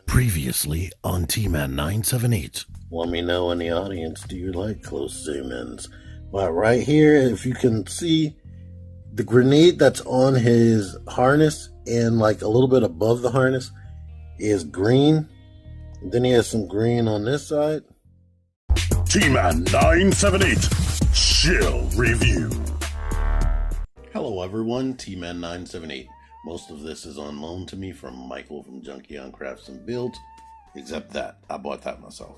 Previously on T-Man 978. Let me know in the audience, do you like close zoom-ins? But right here, if you can see the grenade that's on his harness and like a little bit above the harness is green. And then he has some green on this side. T-Man 978 Chill Review. Hello everyone, T-Man 978. Most of this is on loan to me from Michael from Junkie on Crafts and Builds, except that I bought that myself.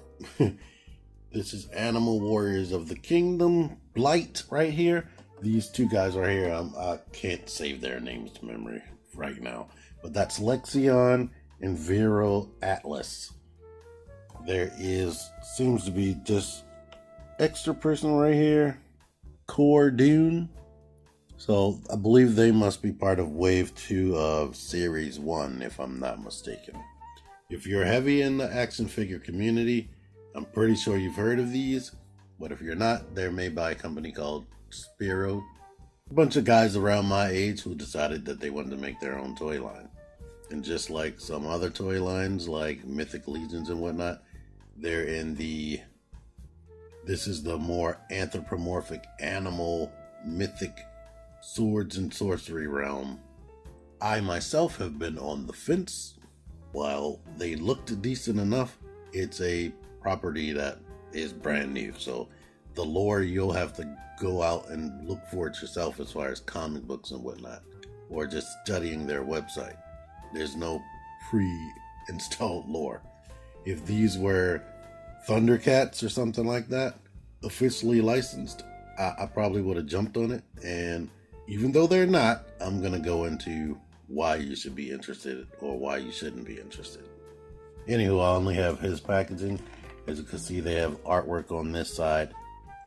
This is Animal Warriors of the Kingdom, Blight right here. These two guys right here, I can't save their names to memory right now, but that's Lexion and Vero Atlus. There seems to be just extra person right here, Core Dune. So I believe they must be part of Wave 2 of Series 1, if I'm not mistaken. If you're heavy in the action figure community, I'm pretty sure you've heard of these. But if you're not, they're made by a company called Spiro. A bunch of guys around my age who decided that they wanted to make their own toy line. And just like some other toy lines, like Mythic Legions and whatnot, they're in this is the more anthropomorphic animal mythic swords and sorcery realm. I myself have been on the fence. While they looked decent enough, it's a property that is brand new, so the lore you'll have to go out and look for it yourself as far as comic books and whatnot, or just studying their website. There's no pre-installed lore. If these were Thundercats or something like that, officially licensed, I probably would have jumped on it. And even though they're not, I'm going to go into why you should be interested or why you shouldn't be interested. Anywho, I only have his packaging. As you can see, they have artwork on this side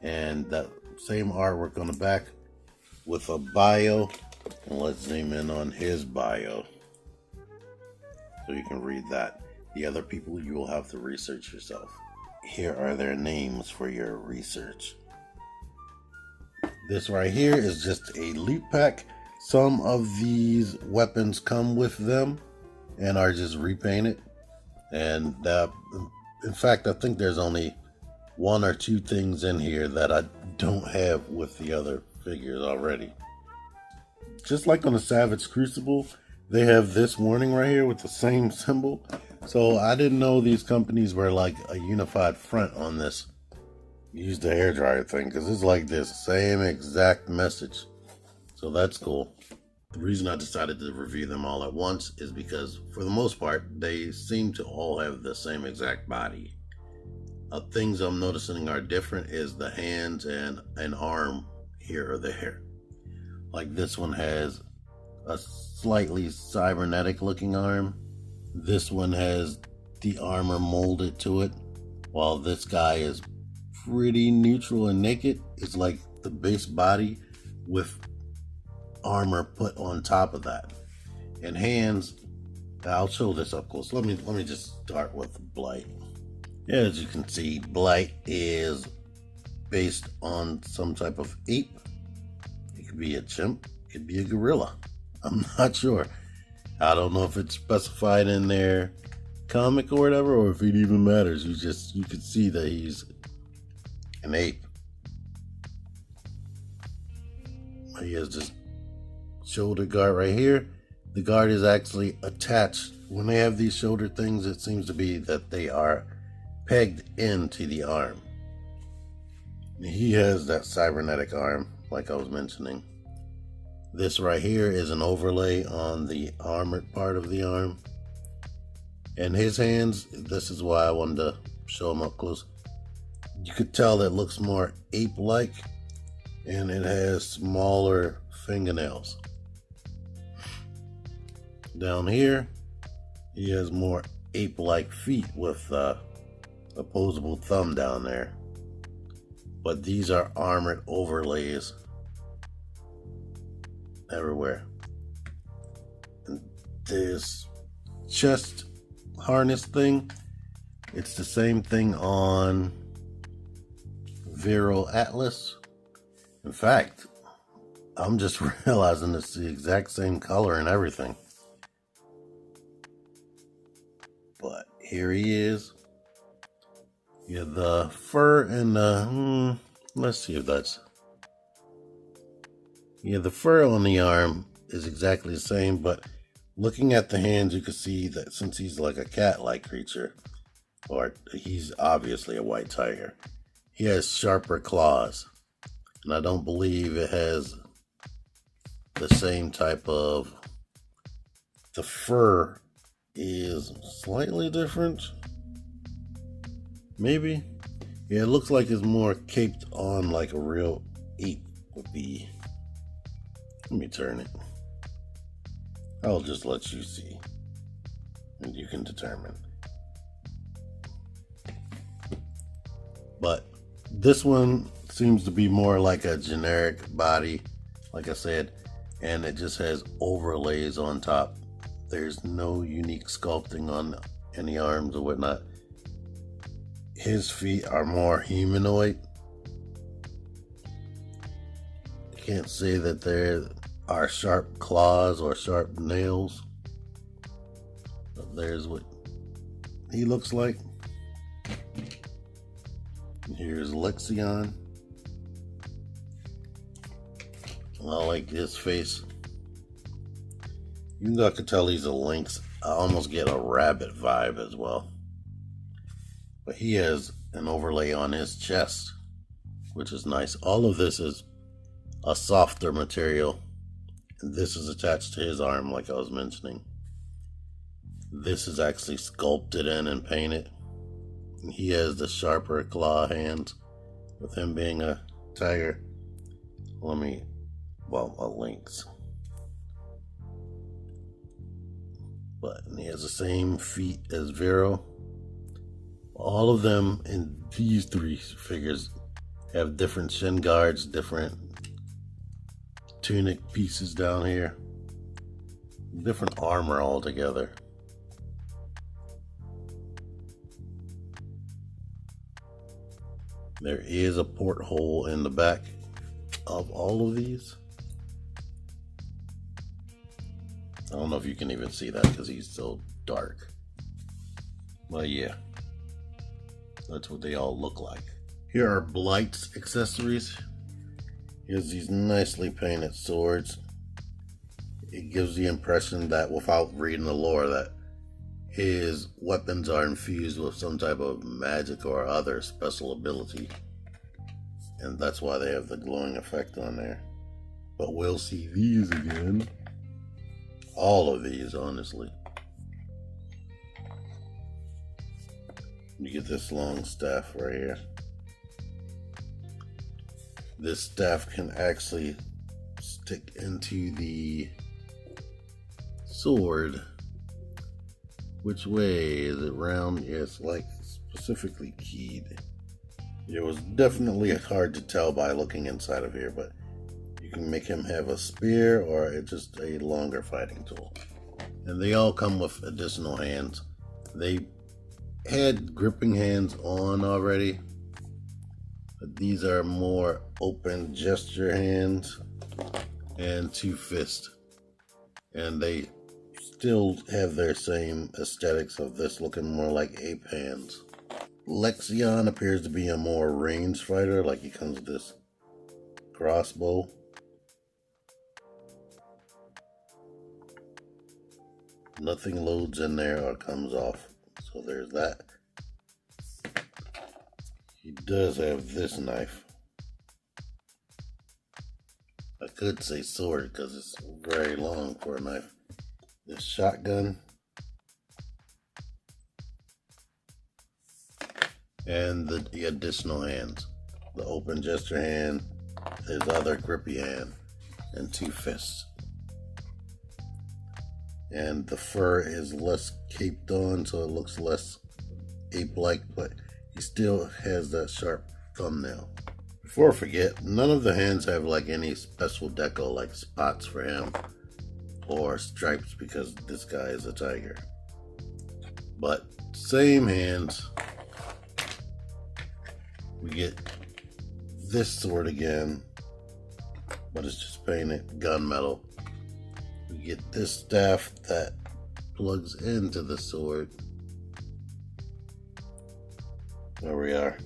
and that same artwork on the back with a bio. And let's zoom in on his bio so you can read that. The other people you will have to research yourself. Here are their names for your research. This right here is just a loot pack. Some of these weapons come with them and are just repainted. And in fact, I think there's only one or two things in here that I don't have with the other figures already. Just like on the Savage Crucible, they have this warning right here with the same symbol. So I didn't know these companies were like a unified front on this. Use the hairdryer thing, because it's like this same exact message. So that's cool. The reason I decided to review them all at once is because for the most part they seem to all have the same exact body. Things I'm noticing are different is the hands and an arm here or there. Like this one has a slightly cybernetic looking arm. This one has the armor molded to it, while this guy is pretty neutral and naked. It's like the base body with armor put on top of that. And hands, I'll show this up close. Let me just start with Blight. Yeah, as you can see, Blight is based on some type of ape. It could be a chimp, it could be a gorilla. I'm not sure. I don't know if it's specified in their comic or whatever, or if it even matters. You could see that he's an ape. He has this shoulder guard right here. The guard is actually attached. When they have these shoulder things, it seems to be that they are pegged into the arm. He has that cybernetic arm, like I was mentioning. This right here is an overlay on the armored part of the arm. And his hands, this is why I wanted to show him up close. You could tell that it looks more ape-like, and it has smaller fingernails. Down here, he has more ape-like feet with a opposable thumb down there. But these are armored overlays everywhere. And this chest harness thing, it's the same thing on Vero Atlus. In fact, I'm just realizing it's the exact same color and everything. But here he is. Yeah, the fur and the let's see if that's, yeah, the fur on the arm is exactly the same, but looking at the hands, you can see that since he's like a cat-like creature, or he's obviously a white tiger, he has sharper claws, and I don't believe it has the same type of, the fur is slightly different, maybe. Yeah, it looks like it's more caped on like a real ape would be. Let me turn it. I'll just let you see, and you can determine. But this one seems to be more like a generic body, like I said, and it just has overlays on top. There's no unique sculpting on any arms or whatnot. His feet are more humanoid. I can't say that there are sharp claws or sharp nails, but there's what he looks like. Here's Lexion. I like his face. Even though I could tell he's a lynx, I almost get a rabbit vibe as well. But he has an overlay on his chest, which is nice. All of this is a softer material. And this is attached to his arm, like I was mentioning. This is actually sculpted in and painted. And he has the sharper claw hands, with him being a tiger. A lynx. But he has the same feet as Vero. All of them in these three figures have different shin guards, different tunic pieces down here, different armor altogether. There is a porthole in the back of all of these. I don't know if you can even see that because he's so dark. But yeah, that's what they all look like. Here are Blight's accessories. He has these nicely painted swords. It gives the impression that, without reading the lore, that his weapons are infused with some type of magic or other special ability. And that's why they have the glowing effect on there. But we'll see these again. All of these, honestly. You get this long staff right here. This staff can actually stick into the sword. Which way? Is it round? Yeah, it's like specifically keyed. It was definitely hard to tell by looking inside of here, but you can make him have a spear or it's just a longer fighting tool. And they all come with additional hands. They had gripping hands on already, but these are more open gesture hands and 2 fists. And they still have their same aesthetics of this looking more like ape hands. Lexion appears to be a more ranged fighter, like he comes with this crossbow. Nothing loads in there or comes off, so there's that. He does have this knife. I could say sword because it's very long for a knife. This shotgun. And the additional hands. The open gesture hand, his other grippy hand, and 2 fists. And the fur is less caped on, so it looks less ape-like, but he still has that sharp thumbnail. Before I forget, none of the hands have like any special deco like spots for him or stripes because this guy is a tiger. But same hands. We get this sword again, but it's just painted gunmetal. We get this staff that plugs into the sword, There we are.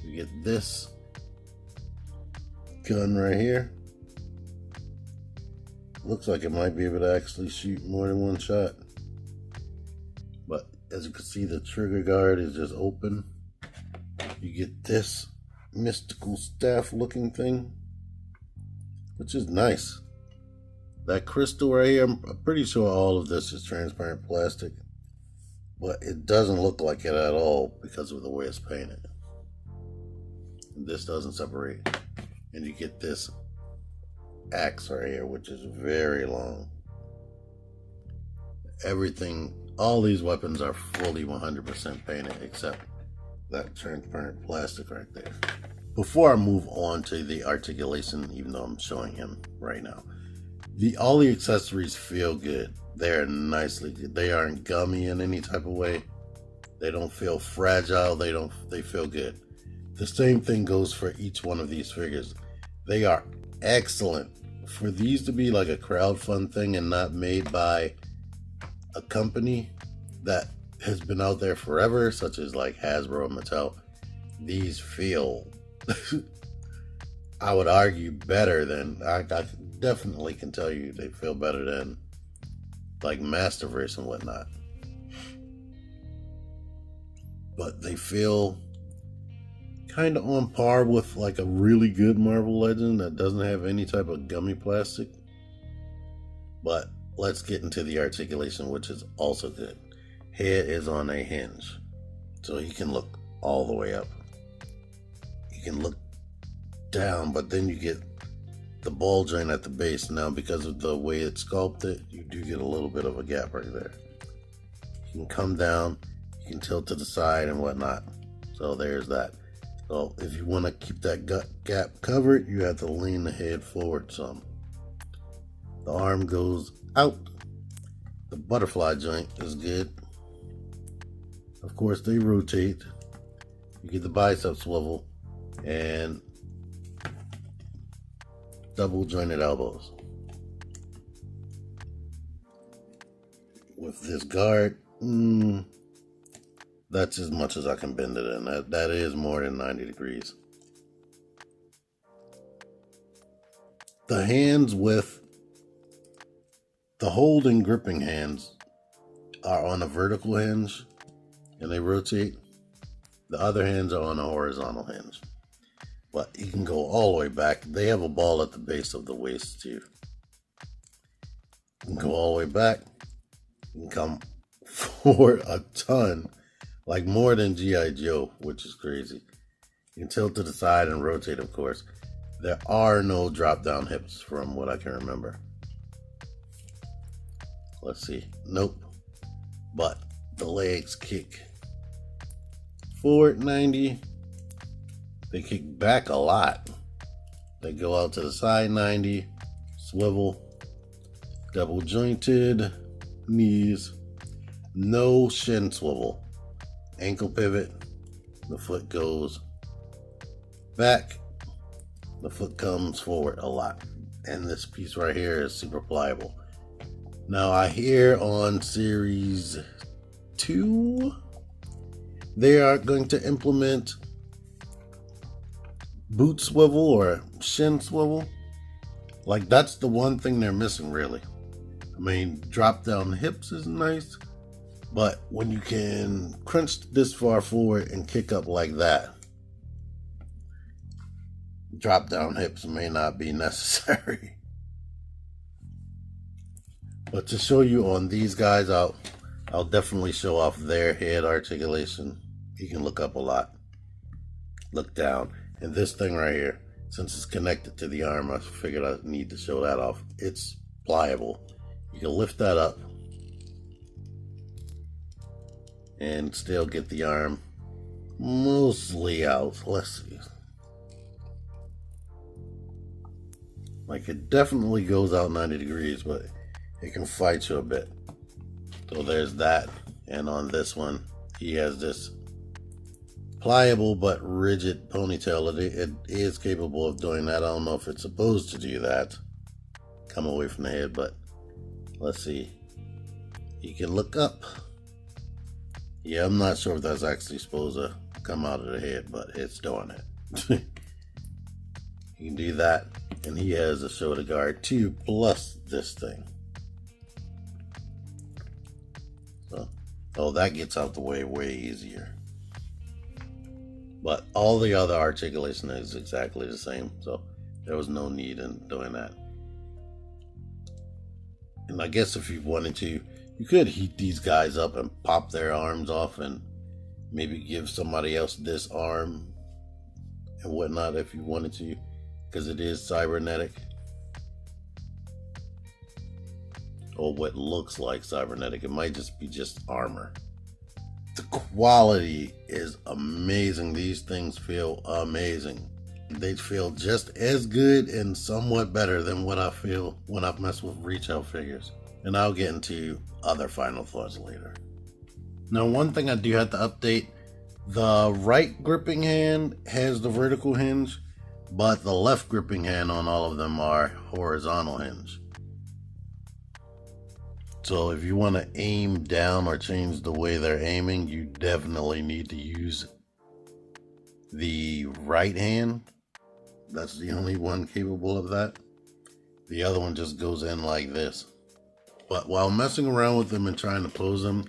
You get this gun right here. Looks like it might be able to actually shoot more than one shot. But as you can see, the trigger guard is just open. You get this mystical staff looking thing, which is nice. That crystal right here, I'm pretty sure all of this is transparent plastic, but it doesn't look like it at all because of the way it's painted. This doesn't separate. And you get this axe right here, which is very long. Everything, all these weapons are fully 100% painted except that transparent plastic right there. Before I move on to the articulation, even though I'm showing him right now, all the accessories feel good. They're nicely good. They aren't gummy in any type of way. They don't feel fragile. They feel good. The same thing goes for each one of these figures. They are excellent. For these to be like a crowdfund thing and not made by a company that has been out there forever, such as like Hasbro and Mattel, these feel, I would argue, better than, I definitely can tell you they feel better than like Masterverse and whatnot. But they feel kind of on par with like a really good Marvel Legend that doesn't have any type of gummy plastic. But let's get into the articulation, which is also good. Head is on a hinge, so he can look all the way up. You can look down, but then you get the ball joint at the base. Now, because of the way it's sculpted, you do get a little bit of a gap right there. You can come down, you can tilt to the side and whatnot. So there's that. So if you want to keep that gap covered, you have to lean the head forward some. The arm goes out. The butterfly joint is good. Of course, they rotate. You get the bicep swivel and double jointed elbows. With this guard, that's as much as I can bend it in. That is more than 90 degrees. The hands with the hold and gripping hands are on a vertical hinge and they rotate. The other hands are on a horizontal hinge. But you can go all the way back. They have a ball at the base of the waist too. You can go all the way back. You can come forward a ton. Like more than G.I. Joe, which is crazy. You can tilt to the side and rotate, of course. There are no drop down hips from what I can remember. Let's see. Nope. But the legs kick forward 90. They kick back a lot. They go out to the side 90. Swivel. Double jointed knees. No shin swivel. Ankle pivot, the foot goes back, the foot comes forward a lot, and this piece right here is super pliable. Now I hear on series 2 they are going to implement boot swivel or shin swivel. Like, that's the one thing they're missing, really. I mean, drop down hips is nice, but when you can crunch this far forward and kick up like that, drop down hips may not be necessary. But to show you on these guys, I'll definitely show off their head articulation. You can look up a lot, look down, and this thing right here, since it's connected to the arm, I figured I need to show that off. It's pliable. You can lift that up and still get the arm mostly out. Let's see. Like, it definitely goes out 90 degrees, but it can fight you a bit. So there's that. And on this one, he has this pliable but rigid ponytail. It is capable of doing that. I don't know if it's supposed to do that, come away from the head, but let's see. He can look up. Yeah, I'm not sure if that's actually supposed to come out of the head, but it's doing it. You can do that, and he has a shoulder guard too, plus this thing. So, oh, that gets out the way easier. But all the other articulation is exactly the same, so there was no need in doing that. And I guess if you wanted to, you could heat these guys up and pop their arms off and maybe give somebody else this arm and whatnot if you wanted to, because it is cybernetic. Or what looks like cybernetic. It might just be armor. The quality is amazing. These things feel amazing. They feel just as good and somewhat better than what I feel when I've messed with retail figures. And I'll get into other final thoughts later. Now, one thing I do have to update, the right gripping hand has the vertical hinge, but the left gripping hand on all of them are horizontal hinge. So if you want to aim down or change the way they're aiming, you definitely need to use the right hand. That's the only one capable of that. The other one just goes in like this. But while messing around with them and trying to pose them,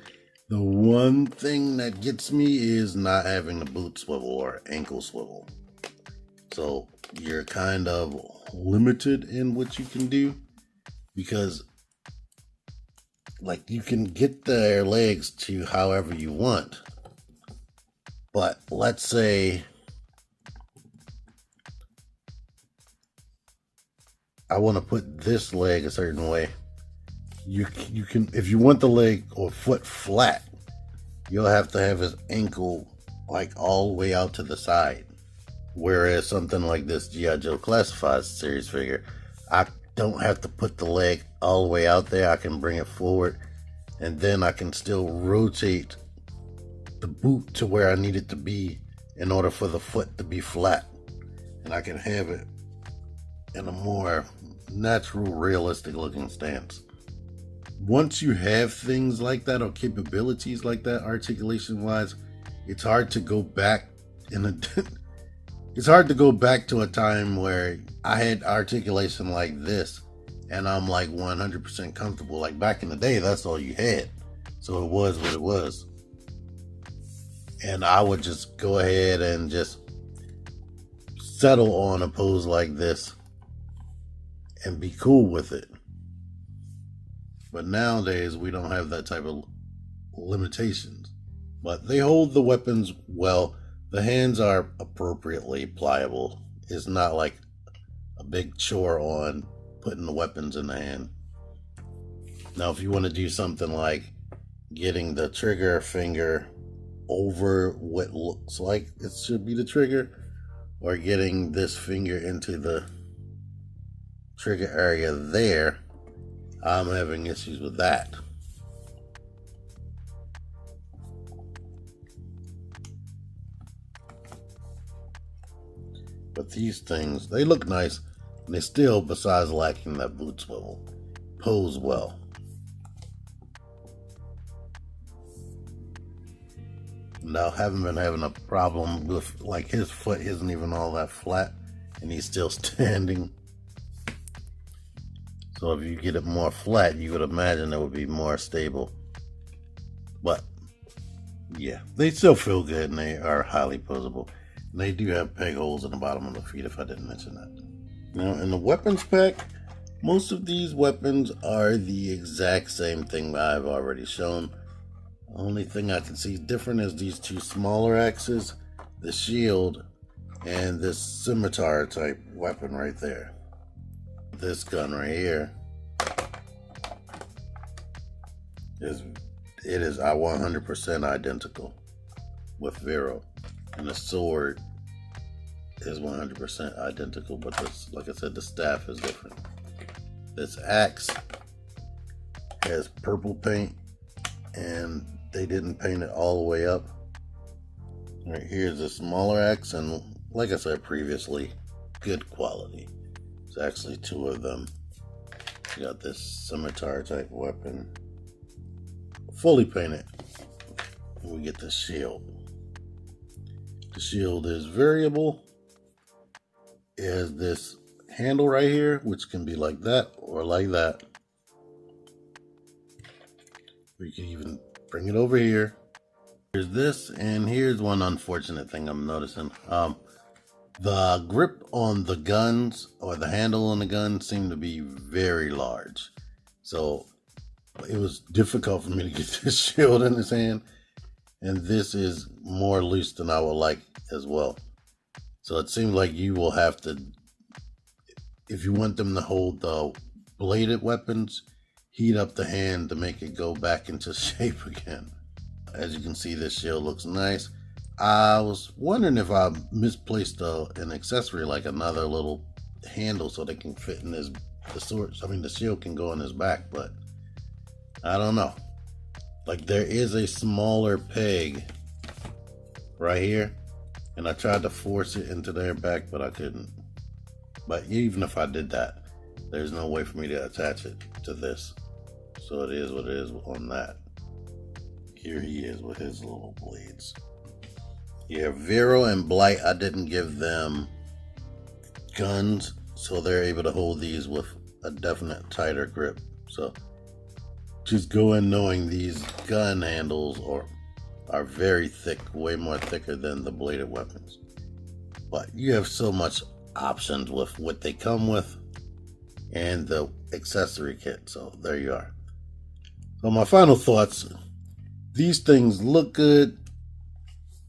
the one thing that gets me is not having the boot swivel or ankle swivel. So you're kind of limited in what you can do, because like you can get their legs to however you want. But let's say I want to put this leg a certain way. You can, if you want the leg or foot flat, you'll have to have his ankle like all the way out to the side. Whereas something like this G.I. Joe Classified series figure, I don't have to put the leg all the way out there. I can bring it forward, and then I can still rotate the boot to where I need it to be in order for the foot to be flat. And I can have it in a more natural, realistic looking stance. Once you have things like that or capabilities like that articulation wise, it's hard to go back it's hard to go back to a time where I had articulation like this and I'm like 100% comfortable. Like back in the day, that's all you had. So it was what it was. And I would just go ahead and just settle on a pose like this and be cool with it. But nowadays, we don't have that type of limitations. But they hold the weapons well. The hands are appropriately pliable. It's not like a big chore on putting the weapons in the hand. Now, if you want to do something like getting the trigger finger over what looks like it should be the trigger, or getting this finger into the trigger area there, I'm having issues with that. But these things, they look nice, and they still, besides lacking that boot swivel, pose well. Now, haven't been having a problem with, like, his foot isn't even all that flat, and he's still standing. So if you get it more flat, you would imagine it would be more stable. But yeah, they still feel good, and they are highly posable. And they do have peg holes in the bottom of the feet, if I didn't mention that. Now, in the weapons pack, most of these weapons are the exact same thing that I've already shown. The only thing I can see different is these two smaller axes, the shield, and this scimitar type weapon right there. This gun right here is 100% identical with Vero, and the sword is 100% identical, but this, like I said, the staff is different. This axe has purple paint, and they didn't paint it all the way up. Right here's a smaller axe, and like I said previously, good quality. It's actually two of them. You got this scimitar type weapon, fully painted. we get the shield. The shield is variable. It has this handle right here, which can be like that or like that. We can even bring it over here. Here's this, and here's one unfortunate thing I'm noticing. The grip on the guns, or the handle on the gun, seemed to be very large. So it was difficult for me to get this shield in his hand. And this is more loose than I would like as well. So it seems like you will have to, if you want them to hold the bladed weapons, heat up the hand to make it go back into shape again. As you can see, this shield looks nice. I was wondering if I misplaced an accessory, like another little handle, so they can fit in the shield can go in his back, but I don't know. Like, there is a smaller peg right here, and I tried to force it into their back, but I couldn't. But even if I did that, there's no way for me to attach it to this. So it is what it is on that. Here he is with his little blades. Yeah, Vero and Blight, I didn't give them guns, so they're able to hold these with a definite tighter grip. So just go in knowing these gun handles are very thick, way more thicker than the bladed weapons. But you have so much options with what they come with and the accessory kit. So there you are. So my final thoughts, these things look good.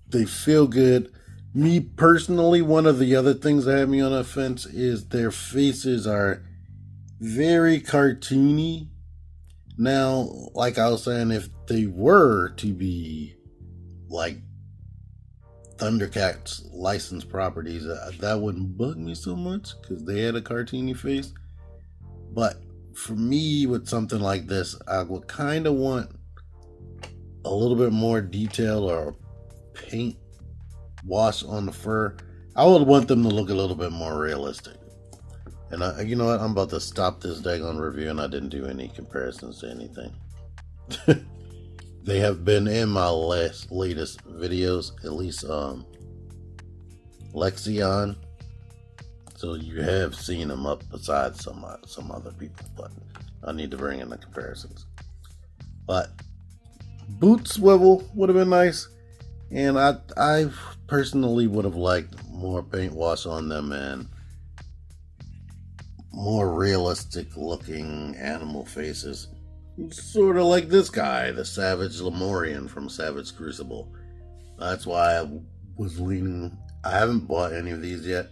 They feel good. Me personally, one of the other things that had me on the fence is their faces are very cartoony. Now, like I was saying, if they were to be like Thundercats licensed properties, that wouldn't bug me so much because they had a cartoony face. But for me, with something like this, I would kind of want a little bit more detail or paint wash on the fur. I would want them to look a little bit more realistic. And you know what? I'm about to stop this daggone review, and I didn't do any comparisons to anything. They have been in my latest videos, at least Lexion. So you have seen them up besides some other people, but I need to bring in the comparisons. But boot swivel would have been nice, and I personally would have liked more paint wash on them and more realistic looking animal faces. Sort of like this guy, the Savage Lemurian from Savage Crucible. That's why I was leaning. I haven't bought any of these yet.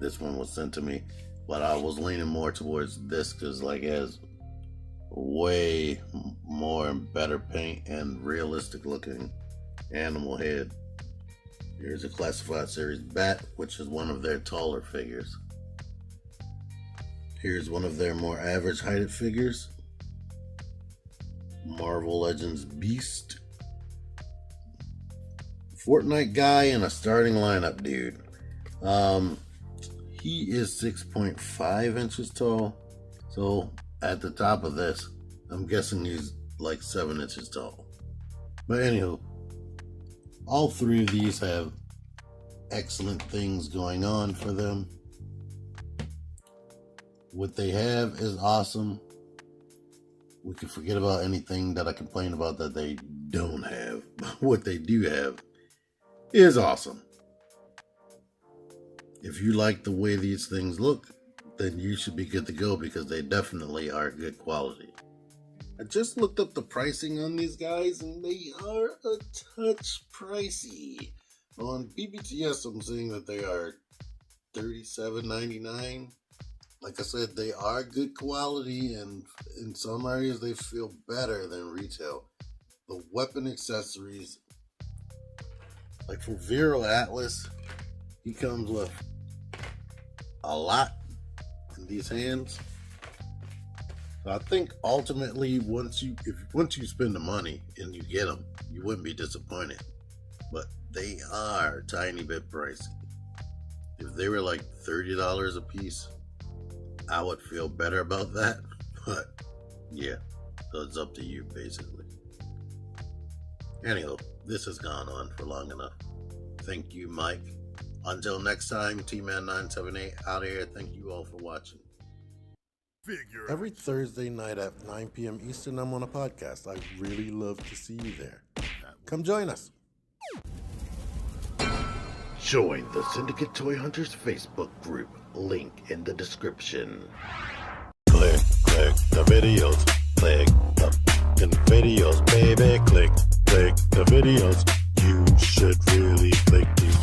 This one was sent to me, but I was leaning more towards this because like it has way more and better paint and realistic looking animal head. Here's a Classified Series Bat, which is one of their taller figures. Here's one of their more average heighted figures. Marvel Legends Beast. Fortnite guy in a starting lineup dude. He is 6.5 inches tall. So at the top of this, I'm guessing he's like 7 inches tall. But anywho, all three of these have excellent things going on for them. What they have is awesome. We can forget about anything that I complain about that they don't have. What they do have is awesome. If you like the way these things look, then you should be good to go because they definitely are good quality. I just looked up the pricing on these guys and they are a touch pricey. On BBTS, I'm seeing that they are $37.99. Like I said, they are good quality, and in some areas they feel better than retail. The weapon accessories, like for Vero Atlus, he comes with a lot in these hands. So I think ultimately, once you spend the money and you get them, you wouldn't be disappointed. But they are a tiny bit pricey. If they were like $30 a piece, I would feel better about that, but yeah, so it's up to you basically. Anywho, this has gone on for long enough. Thank you, Mike. Until next time, T-Man978 out of here. Thank you all for watching. Every Thursday night at 9 p.m. Eastern, I'm on a podcast. I really love to see you there. Come join us. Join the Syndicate Toy Hunters Facebook group. Link in the description. Click the videos. Click the videos, baby. Click the videos. You should really click these